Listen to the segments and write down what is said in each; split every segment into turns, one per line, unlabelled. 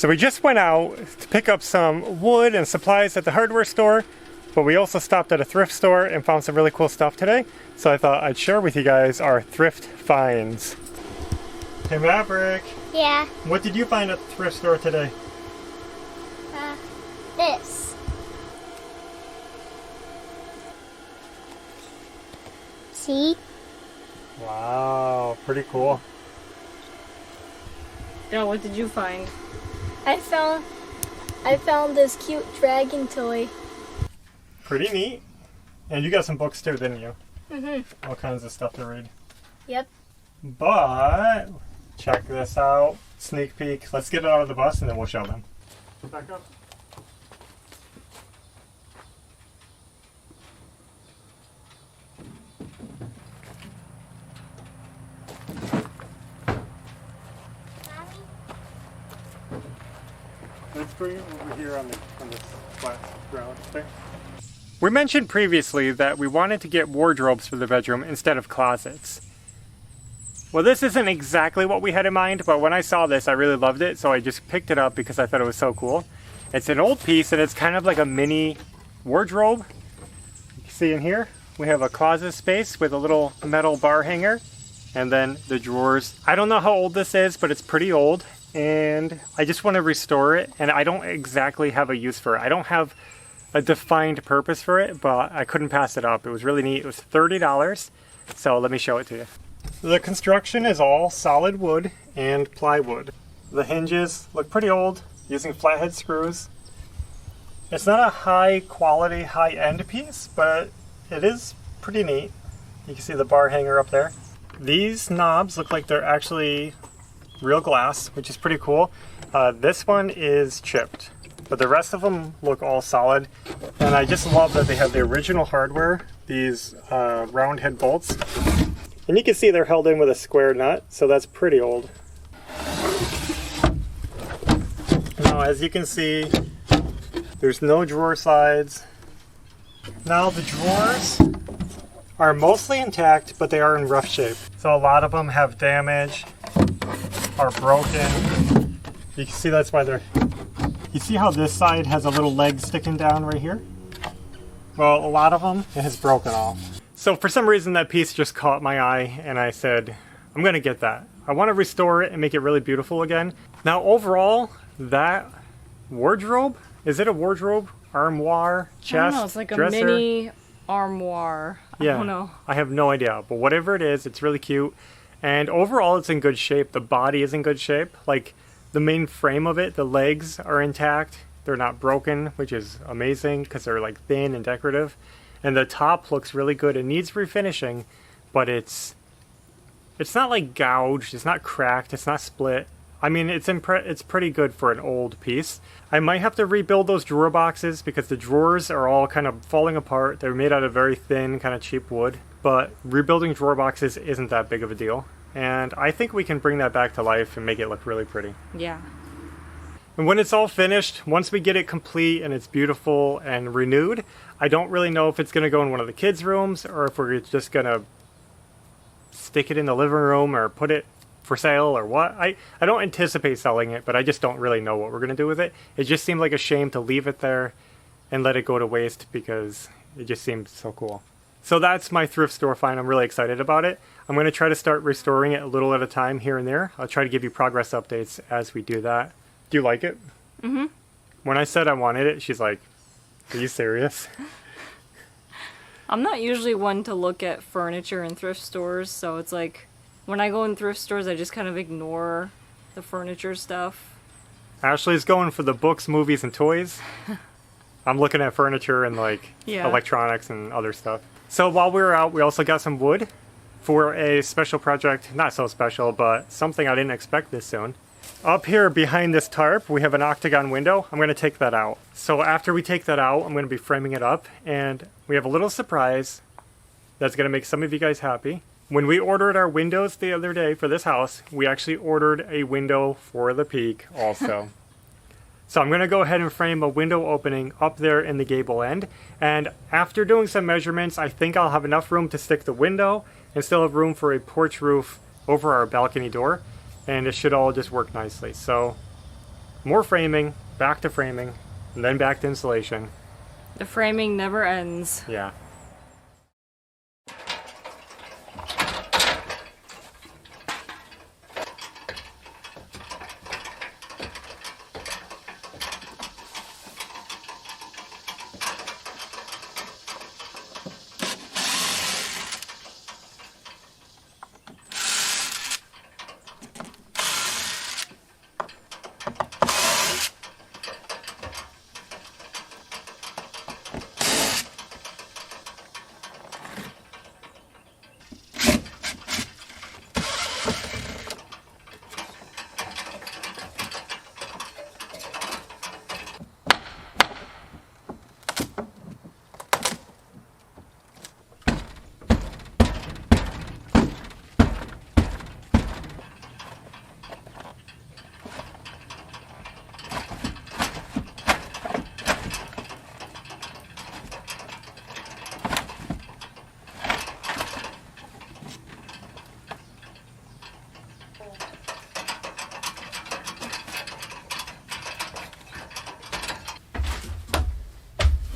So we just went out to pick up some wood and supplies at the hardware store, but we also stopped at a thrift store and found some really cool stuff today. So I thought I'd share with you guys our thrift finds. Hey Maverick.
Yeah.
What did you find at the thrift store today?
This. See?
Wow, pretty cool.
Yeah, what did you find?
I found this cute dragon toy.
Pretty neat. And you got some books too, didn't you?
Mm-hmm.
All kinds of stuff to read.
Yep.
But check this out. Sneak peek. Let's get it out of the bus and then we'll show them. Back up. Let's bring it over here on this flat ground thing. We mentioned previously that we wanted to get wardrobes for the bedroom instead of closets. Well, this isn't exactly what we had in mind, but when I saw this, I really loved it, so I just picked it up because I thought it was so cool. It's an old piece, and it's kind of like a mini wardrobe. You can see in here, we have a closet space with a little metal bar hanger, and then the drawers. I don't know how old this is, but it's pretty old, and I just want to restore it, and I don't exactly have a use for it. I don't have a defined purpose for it, but I couldn't pass it up. It was really neat. It was $30, so let me show it to you. The construction is all solid wood and plywood. The hinges look pretty old, using flathead screws. It's not a high quality, high end piece, but it is pretty neat. You can see the bar hanger up there. These knobs look like they're actually real glass, which is pretty cool. This one is chipped, but the rest of them look all solid. And I just love that they have the original hardware, these round head bolts. And you can see they're held in with a square nut, so that's pretty old. Now, as you can see, there's no drawer sides. Now, the drawers are mostly intact, but they are in rough shape. So a lot of them have damage, are broken. You can see that's why they're... You see how this side has a little leg sticking down right here? Well, a lot of them, it has broken off. So for some reason that piece just caught my eye and I said, I'm gonna get that. I wanna restore it and make it really beautiful again. Now overall, that wardrobe, is it a wardrobe? Armoire? Chest?
I don't know, it's like
dresser?
a mini armoire. I don't know.
I have no idea, but whatever it is, it's really cute. And overall it's in good shape. The body is in good shape. Like the main frame of it, the legs are intact. They're not broken, which is amazing because they're like thin and decorative. And the top looks really good. It needs refinishing, but it's not like gouged, it's not cracked, it's not split. I mean, it's pretty good for an old piece. I might have to rebuild those drawer boxes because the drawers are all kind of falling apart. They're made out of very thin, kind of cheap wood. But rebuilding drawer boxes isn't that big of a deal. And I think we can bring that back to life and make it look really pretty.
Yeah.
And when it's all finished, once we get it complete and it's beautiful and renewed, I don't really know if it's going to go in one of the kids' rooms or if we're just going to stick it in the living room or put it for sale or what. I don't anticipate selling it, but I just don't really know what we're going to do with it. It just seemed like a shame to leave it there and let it go to waste because it just seemed so cool. So that's my thrift store find. I'm really excited about it. I'm going to try to start restoring it a little at a time here and there. I'll try to give you progress updates as we do that. Do you like it?
Mm-hmm.
When I said I wanted it, she's like, are you serious?
I'm not usually one to look at furniture in thrift stores, so it's like when I go in thrift stores, I just kind of ignore the furniture stuff.
Ashley's going for the books, movies, and toys. I'm looking at furniture and like electronics and other stuff. So while we were out, we also got some wood for a special project. Not so special, but something I didn't expect this soon. Up here behind this tarp, we have an octagon window. I'm going to take that out. So after we take that out, I'm going to be framing it up. And we have a little surprise that's going to make some of you guys happy. When we ordered our windows the other day for this house, we actually ordered a window for the peak also. So I'm going to go ahead and frame a window opening up there in the gable end. And after doing some measurements, I think I'll have enough room to stick the window and still have room for a porch roof over our balcony door. And it should all just work nicely. So More framing, back to framing, and then back to insulation.
The framing never ends.
Yeah.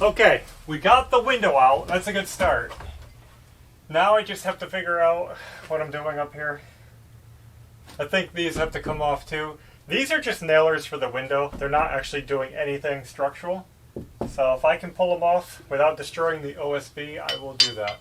Okay, we got the window out. That's a good start. Now I just have to figure out what I'm doing up here. I think these have to come off too. These are just nailers for the window. They're not actually doing anything structural. So if I can pull them off without destroying the OSB, I will do that.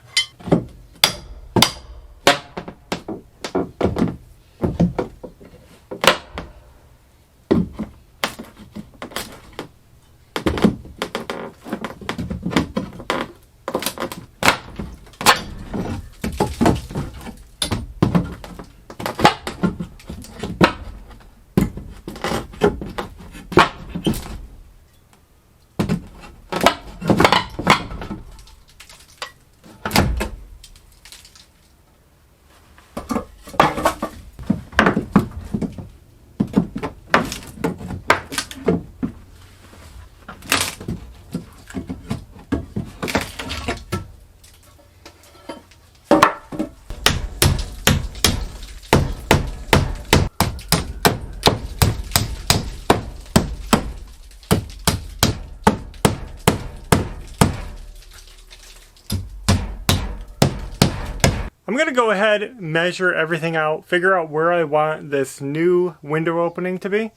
I'm going to go ahead, measure everything out, figure out where I want this new window opening to be,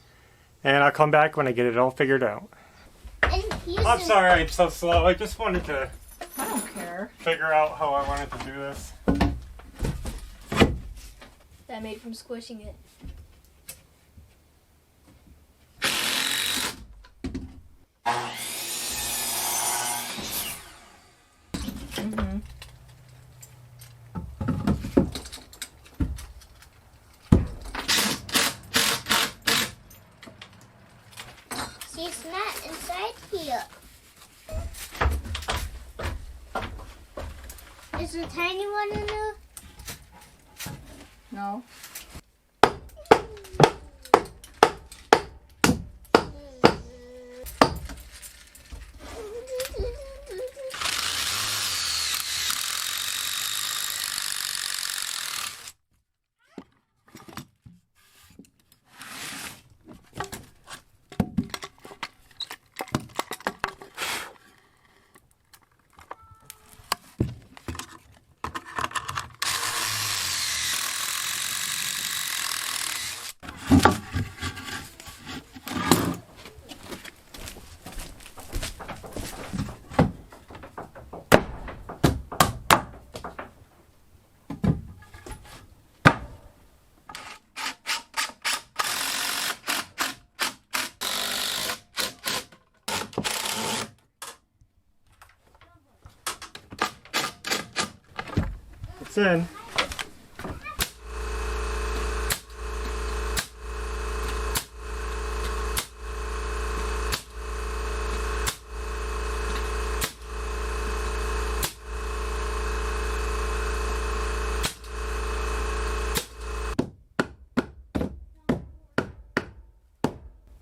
and I'll come back when I get it all figured out. I'm sorry I'm so slow. I just wanted to
I don't care.
figure out how I wanted to do this.
That made from squishing it.
See, it's not inside here. Is a tiny one in there?
No.
It's in.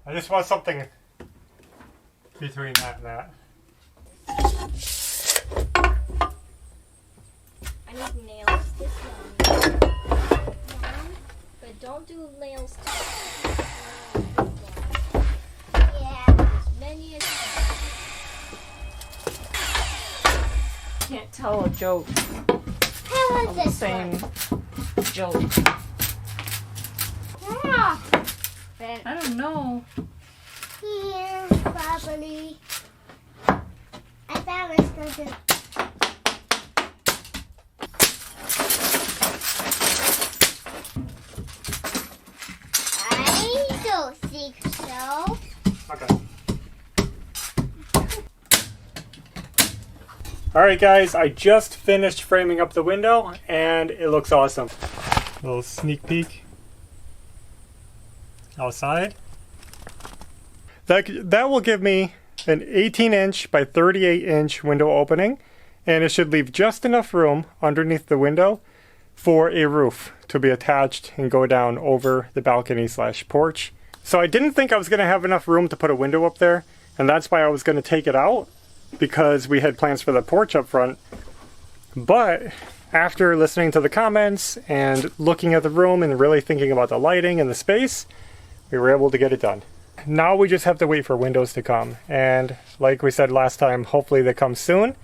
I just want something between that and that.
I need nails this long. But don't do nails too long.
tell a joke.
How was
The
this
same
one?
joke.
Ah,
I don't know.
here, probably. I thought it was going to. I don't think so.
Okay. Alright guys, I just finished framing up the window and it looks awesome. A little sneak peek outside. That will give me an 18-inch by 38-inch window opening, and it should leave just enough room underneath the window for a roof to be attached and go down over the balcony / porch. So I didn't think I was going to have enough room to put a window up there, and that's why I was going to take it out, because we had plans for the porch up front. But after listening to the comments and looking at the room and really thinking about the lighting and the space, we were able to get it done. Now we just have to wait for windows to come, and like we said last time, hopefully they come soon.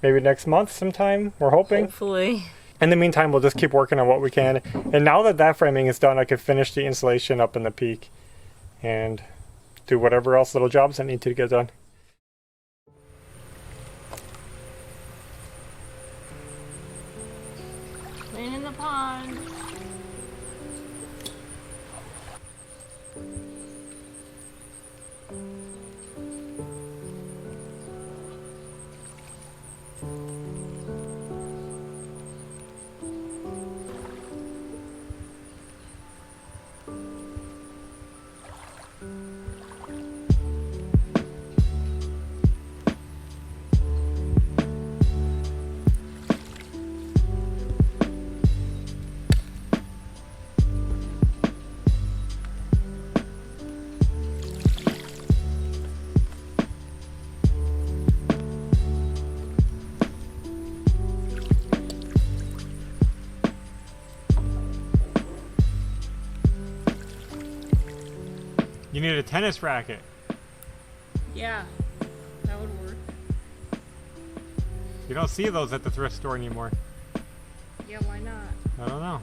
Maybe next month sometime, we're hoping.
Hopefully.
In the meantime, we'll just keep working on what we can. And now that that framing is done, I can finish the insulation up in the peak and do whatever else little jobs that need to get done.
Clean in the pond.
You need a tennis racket.
Yeah, that would work.
You don't see those at the thrift store anymore.
Yeah, why not?
I don't know.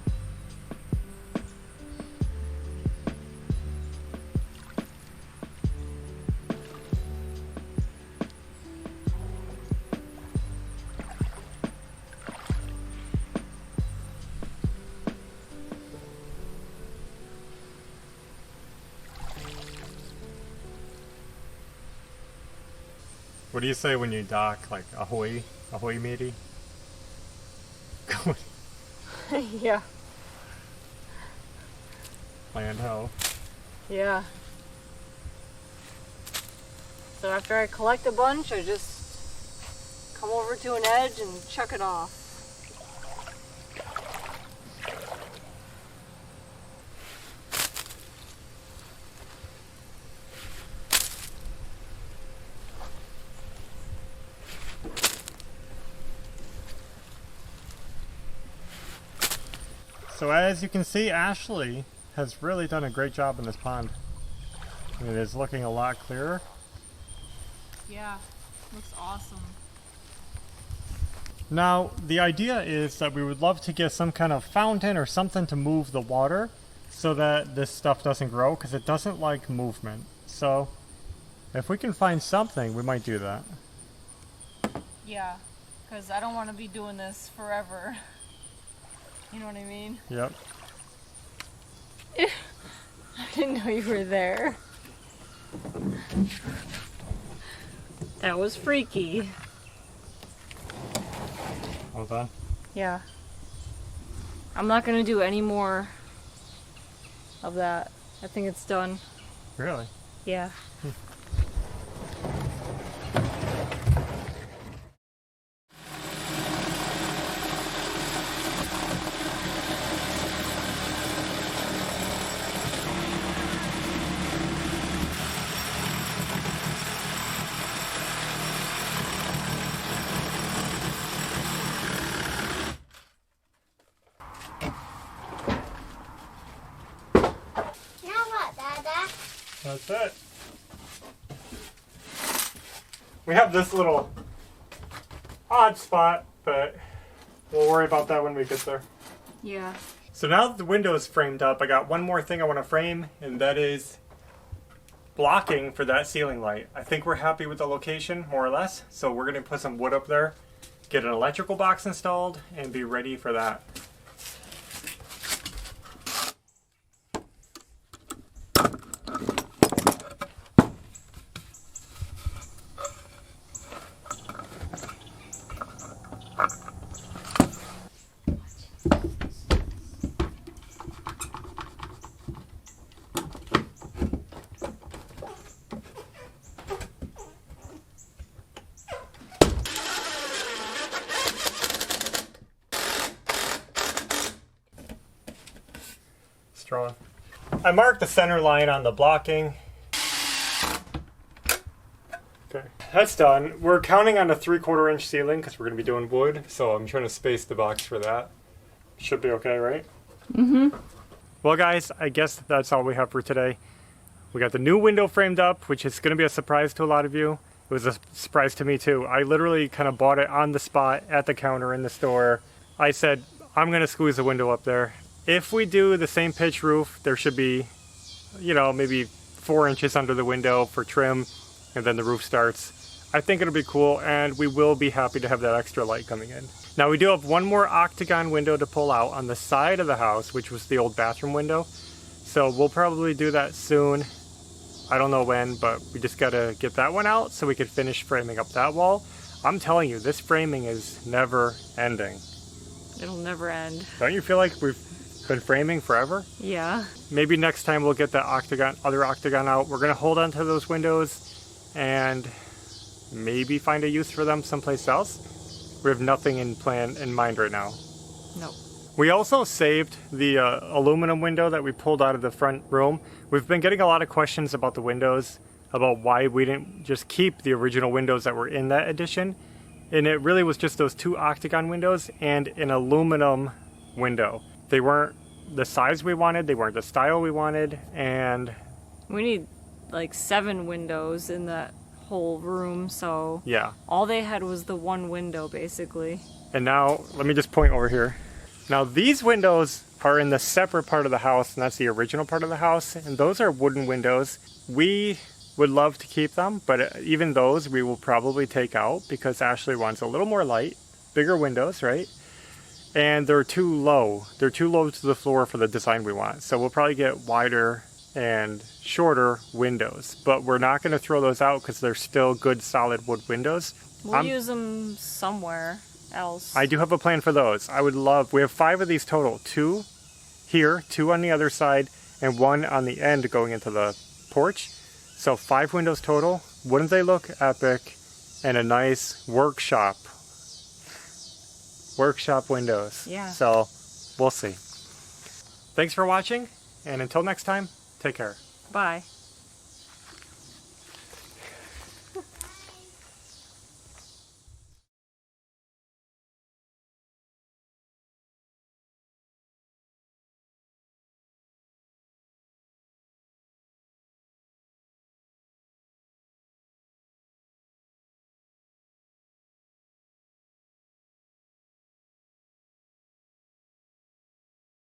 What do you say when you dock? Like ahoy, ahoy matey?
Yeah.
Land ho.
Yeah. So after I collect a bunch, I just come over to an edge and chuck it off.
So as you can see, Ashley has really done a great job in this pond. It is looking a lot clearer.
Yeah, looks awesome.
Now, the idea is that we would love to get some kind of fountain or something to move the water so that this stuff doesn't grow, because it doesn't like movement. So if we can find something, we might do that.
Yeah, because I don't want to be doing this forever. You know what I mean?
Yep.
I didn't know you were there. That was freaky.
Hold on.
Yeah. I'm not gonna do any more of that. I think it's done.
Really?
Yeah.
That's it. We have this little odd spot but we'll worry about that when we get there.
Yeah.
So now that the window is framed up, I got one more thing I want to frame, and that is blocking for that ceiling light. I think we're happy with the location, more or less, so we're going to put some wood up there, get an electrical box installed, and be ready for that. Strong. I marked the center line on the blocking. Okay, that's done. We're counting on a 3/4 inch ceiling because we're going to be doing wood, so I'm trying to space the box for that. Should be okay, right?
Mm-hmm.
Well guys, I guess that's all we have for today. We got the new window framed up, which is going to be a surprise to a lot of you. It was a surprise to me too. I literally kind of bought it on the spot at the counter in the store. I said, I'm going to squeeze a window up there. If we do the same pitch roof, there should be, you know, maybe 4 inches under the window for trim, and then the roof starts. I think it'll be cool, and we will be happy to have that extra light coming in. Now we do have one more octagon window to pull out on the side of the house, which was the old bathroom window. So we'll probably do that soon. I don't know when, but we just gotta get that one out so we can finish framing up that wall. I'm telling you, this framing is never ending.
It'll never end.
Don't you feel like we've been framing forever?
Yeah.
Maybe next time we'll get that other octagon out. We're gonna hold on to those windows and maybe find a use for them someplace else. We have nothing in mind right now.
Nope.
We also saved the aluminum window that we pulled out of the front room. We've been getting a lot of questions about the windows, about why we didn't just keep the original windows that were in that addition. And it really was just those 2 octagon windows and an aluminum window. They weren't the size we wanted, they weren't the style we wanted, and
We need like 7 windows in that whole room, so
yeah.
all they had was the one window basically.
And now, let me just point over here. Now these windows are in the separate part of the house, and that's the original part of the house, and those are wooden windows. We would love to keep them, but even those we will probably take out because Ashley wants a little more light, bigger windows, right? And they're too low. They're too low to the floor for the design we want. So we'll probably get wider and shorter windows, but we're not going to throw those out because they're still good solid wood windows.
We'll use them somewhere else.
I do have a plan for those. I would love, we have 5 of these total. 2 here, 2 on the other side, and 1 on the end going into the porch. So 5 windows total. Wouldn't they look epic? And a nice workshop windows.
Yeah.
So we'll see. Thanks for watching, and until next time, take care.
Bye.